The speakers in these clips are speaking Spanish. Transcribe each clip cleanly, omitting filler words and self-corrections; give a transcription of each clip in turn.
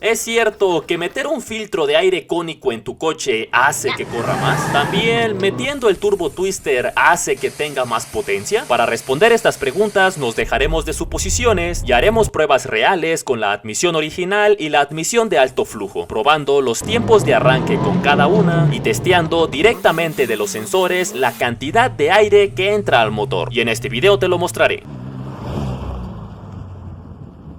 ¿Es cierto que meter un filtro de aire cónico en tu coche hace que corra más? ¿También metiendo el turbo twister hace que tenga más potencia? Para responder estas preguntas nos dejaremos de suposiciones y haremos pruebas reales con la admisión original y la admisión de alto flujo, probando los tiempos de arranque con cada una y testeando directamente de los sensores la cantidad de aire que entra al motor. Y en este video te lo mostraré.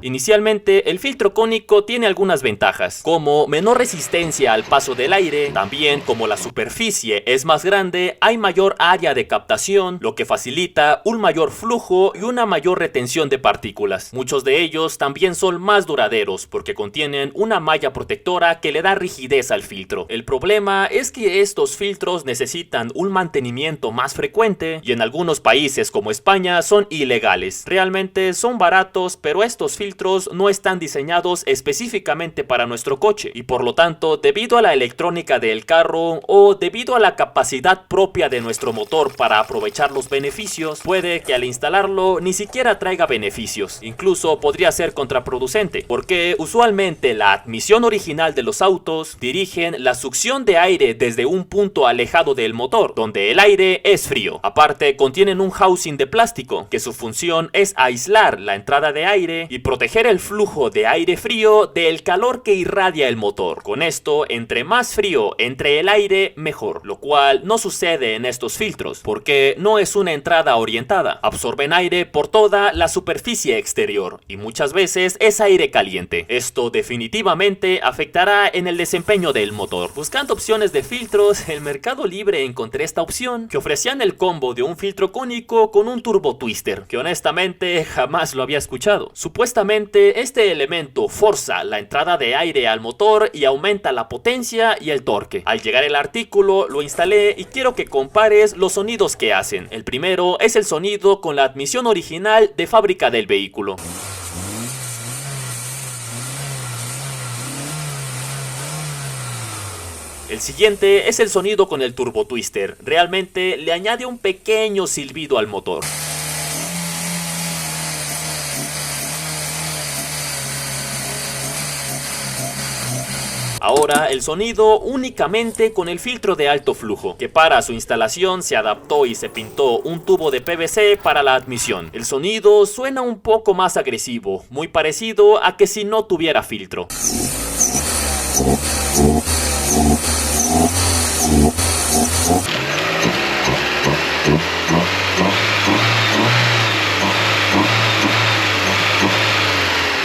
Inicialmente, el filtro cónico tiene algunas ventajas, como menor resistencia al paso del aire. También, como la superficie es más grande, hay mayor área de captación, lo que facilita un mayor flujo y una mayor retención de partículas. Muchos de ellos también son más duraderos porque contienen una malla protectora que le da rigidez al filtro. El problema es que estos filtros necesitan un mantenimiento más frecuente y en algunos países como España son ilegales. Realmente son baratos, pero estos filtros no están diseñados específicamente para nuestro coche y por lo tanto, debido a la electrónica del carro o debido a la capacidad propia de nuestro motor para aprovechar los beneficios, puede que al instalarlo ni siquiera traiga beneficios. Incluso podría ser contraproducente, porque usualmente la admisión original de los autos dirigen la succión de aire desde un punto alejado del motor, donde el aire es frío. Aparte, contienen un housing de plástico, que su función es aislar la entrada de aire y proteger el flujo de aire frío del calor que irradia el motor. Con esto, entre más frío entre el aire, mejor, lo cual no sucede en estos filtros, porque no es una entrada orientada. Absorben aire por toda la superficie exterior y muchas veces es aire caliente. Esto definitivamente afectará en el desempeño del motor. Buscando opciones de filtros, en Mercado Libre encontré esta opción que ofrecían el combo de un filtro cónico con un turbo twister, que honestamente jamás lo había escuchado. Supuestamente este elemento forza la entrada de aire al motor y aumenta la potencia y el torque. Al llegar el artículo lo instalé y quiero que compares los sonidos que hacen. El primero es el sonido con la admisión original de fábrica del vehículo. El siguiente es el sonido con el turbo twister. Realmente le añade un pequeño silbido al motor. Ahora el sonido únicamente con el filtro de alto flujo, que para su instalación se adaptó y se pintó un tubo de PVC para la admisión. El sonido suena un poco más agresivo, muy parecido a que si no tuviera filtro.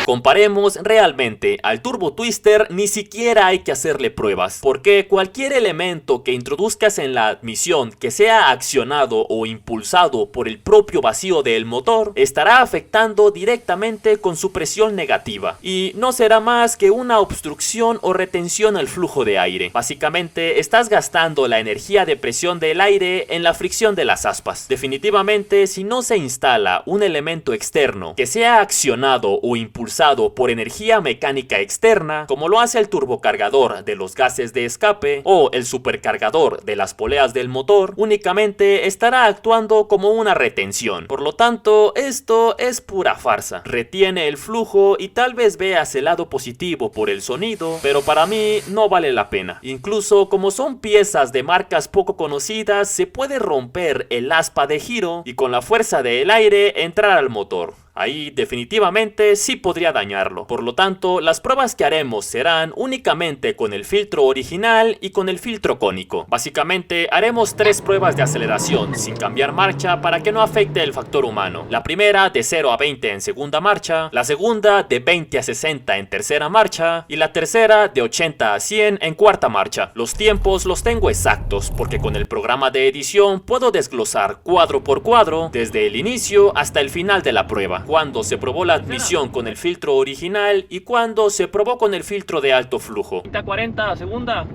Comparemos realmente al turbo twister, ni siquiera hay que hacerle pruebas, porque cualquier elemento que introduzcas en la admisión que sea accionado o impulsado por el propio vacío del motor estará afectando directamente con su presión negativa y no será más que una obstrucción o retención al flujo de aire. Básicamente estás gastando la energía de presión del aire en la fricción de las aspas. Definitivamente, si no se instala un elemento externo que sea accionado o impulsado por energía mecánica externa, como lo hace el turbocargador de los gases de escape o el supercargador de las poleas del motor, únicamente estará actuando como una retención. Por lo tanto, esto es pura farsa. Retiene el flujo y tal vez veas el lado positivo por el sonido, pero para mí no vale la pena. Incluso como son piezas de marcas poco conocidas, se puede romper el aspa de giro y con la fuerza del aire entrar al motor. Ahí definitivamente sí podría dañarlo. Por lo tanto, las pruebas que haremos serán únicamente con el filtro original y con el filtro cónico. Básicamente haremos 3 pruebas de aceleración sin cambiar marcha para que no afecte el factor humano. La primera de 0 a 20 en segunda marcha, la segunda de 20 a 60 en tercera marcha y la tercera de 80 a 100 en cuarta marcha. Los tiempos los tengo exactos porque con el programa de edición puedo desglosar cuadro por cuadro desde el inicio hasta el final de la prueba. Cuando se probó la admisión con el filtro original y cuando se probó con el filtro de alto flujo. 40, segunda.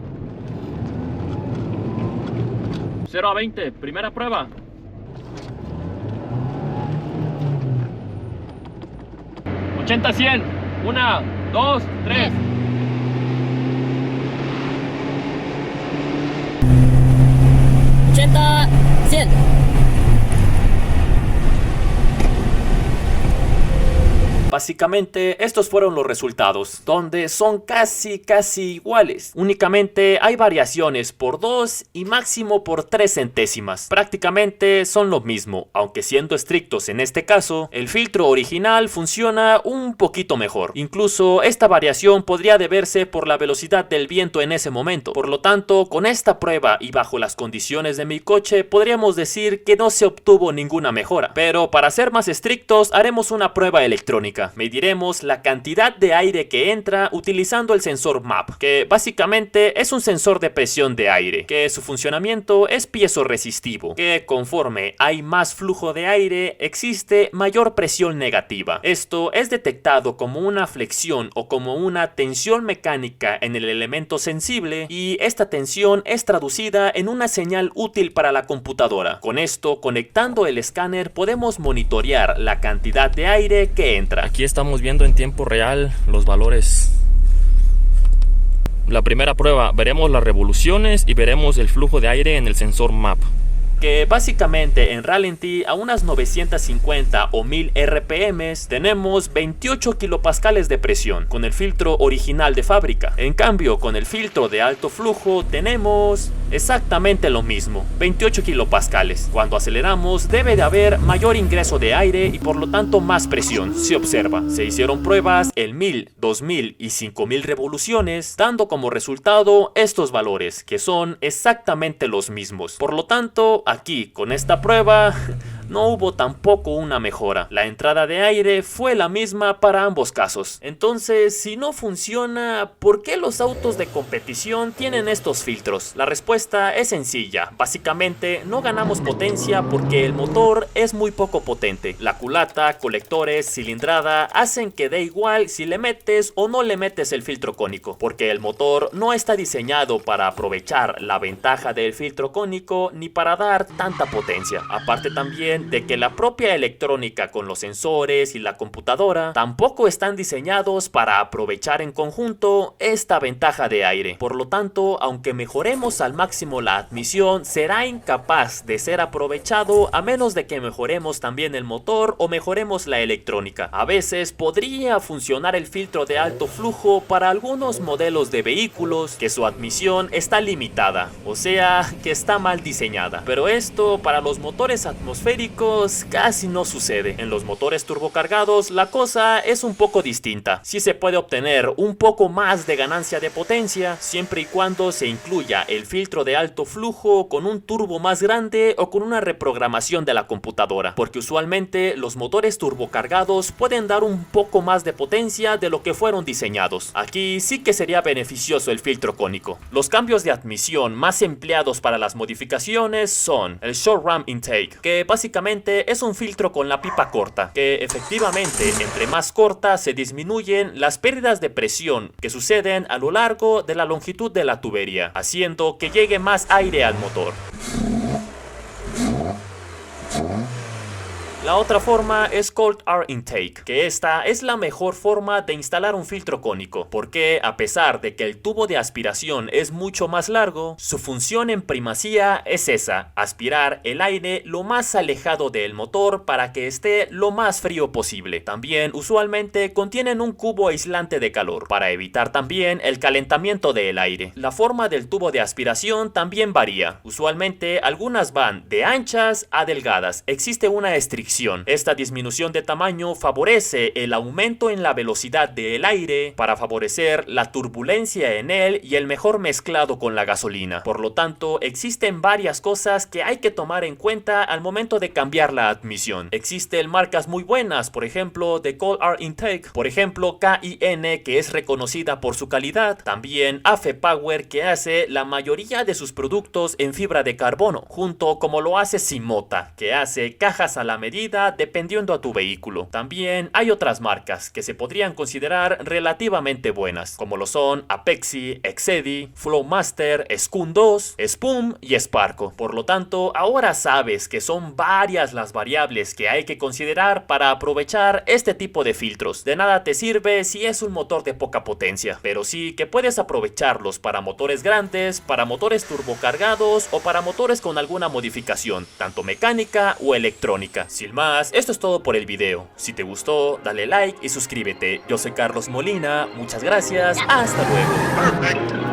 0 a 20, primera prueba. 80 a 100. 1, 2, 3. 80, 100. básicamente estos fueron los resultados, donde son casi iguales. Únicamente hay variaciones por 2 y máximo por 3 centésimas. Prácticamente son lo mismo, aunque siendo estrictos en este caso, el filtro original funciona un poquito mejor. Incluso esta variación podría deberse por la velocidad del viento en ese momento. Por lo tanto, con esta prueba y bajo las condiciones de mi coche, podríamos decir que no se obtuvo ninguna mejora. Pero para ser más estrictos, haremos una prueba electrónica. Mediremos la cantidad de aire que entra utilizando el sensor MAP, que básicamente es un sensor de presión de aire, que su funcionamiento es piezo-resistivo, que conforme hay más flujo de aire, existe mayor presión negativa. Esto es detectado como una flexión o como una tensión mecánica en el elemento sensible, y esta tensión es traducida en una señal útil para la computadora. Con esto, conectando el escáner, podemos monitorear la cantidad de aire que entra. Aquí estamos viendo en tiempo real los valores. La primera prueba, veremos las revoluciones y veremos el flujo de aire en el sensor MAP. Que básicamente en ralentí a unas 950 o 1000 RPM tenemos 28 kilopascales de presión con el filtro original de fábrica. En cambio, con el filtro de alto flujo tenemos exactamente lo mismo, 28 kilopascales. Cuando aceleramos debe de haber mayor ingreso de aire y por lo tanto más presión. Se observa, se hicieron pruebas en 1000, 2000 y 5000 revoluciones, dando como resultado estos valores, que son exactamente los mismos. Por lo tanto, aquí, con esta prueba, no hubo tampoco una mejora. La entrada de aire fue la misma para ambos casos. Entonces, si no funciona, ¿por qué los autos de competición tienen estos filtros? La respuesta es sencilla. Básicamente, no ganamos potencia porque el motor es muy poco potente. La culata, colectores, cilindrada hacen que dé igual si le metes o no le metes el filtro cónico, porque el motor no está diseñado para aprovechar la ventaja del filtro cónico ni para dar tanta potencia. Aparte también de que la propia electrónica con los sensores y la computadora tampoco están diseñados para aprovechar en conjunto esta ventaja de aire. Por lo tanto, aunque mejoremos al máximo la admisión, será incapaz de ser aprovechado a menos de que mejoremos también el motor o mejoremos la electrónica. A veces podría funcionar el filtro de alto flujo para algunos modelos de vehículos que su admisión está limitada, o sea que está mal diseñada, pero esto para los motores atmosféricos casi no sucede. En los motores turbocargados la cosa es un poco distinta. Sí se puede obtener un poco más de ganancia de potencia siempre y cuando se incluya el filtro de alto flujo con un turbo más grande o con una reprogramación de la computadora, porque usualmente los motores turbocargados pueden dar un poco más de potencia de lo que fueron diseñados. Aquí sí que sería beneficioso el filtro cónico. Los cambios de admisión más empleados para las modificaciones son el Short Ram Intake, que básicamente es un filtro con la pipa corta, que efectivamente entre más corta se disminuyen las pérdidas de presión que suceden a lo largo de la longitud de la tubería, haciendo que llegue más aire al motor. La otra forma es Cold Air Intake, que esta es la mejor forma de instalar un filtro cónico, porque a pesar de que el tubo de aspiración es mucho más largo, su función en primacía es esa, aspirar el aire lo más alejado del motor para que esté lo más frío posible. También usualmente contienen un cubo aislante de calor, para evitar también el calentamiento del aire. La forma del tubo de aspiración también varía, usualmente algunas van de anchas a delgadas, existe una estricción. Esta disminución de tamaño favorece el aumento en la velocidad del aire para favorecer la turbulencia en él y el mejor mezclado con la gasolina. Por lo tanto, existen varias cosas que hay que tomar en cuenta al momento de cambiar la admisión. Existen marcas muy buenas, por ejemplo, de Cold Air Intake, por ejemplo KIN, que es reconocida por su calidad. También AFE Power, que hace la mayoría de sus productos en fibra de carbono, junto como lo hace Simota, que hace cajas a la medida dependiendo a tu vehículo. También hay otras marcas que se podrían considerar relativamente buenas, como lo son Apexi, Excedi, Flowmaster, Skun 2, Spum y Sparco. Por lo tanto, ahora sabes que son varias las variables que hay que considerar para aprovechar este tipo de filtros. De nada te sirve si es un motor de poca potencia, pero sí que puedes aprovecharlos para motores grandes, para motores turbocargados o para motores con alguna modificación, tanto mecánica o electrónica. Si el Sin más, esto es todo por el video. Si te gustó, dale like y suscríbete. Yo soy Carlos Molina, muchas gracias, hasta luego.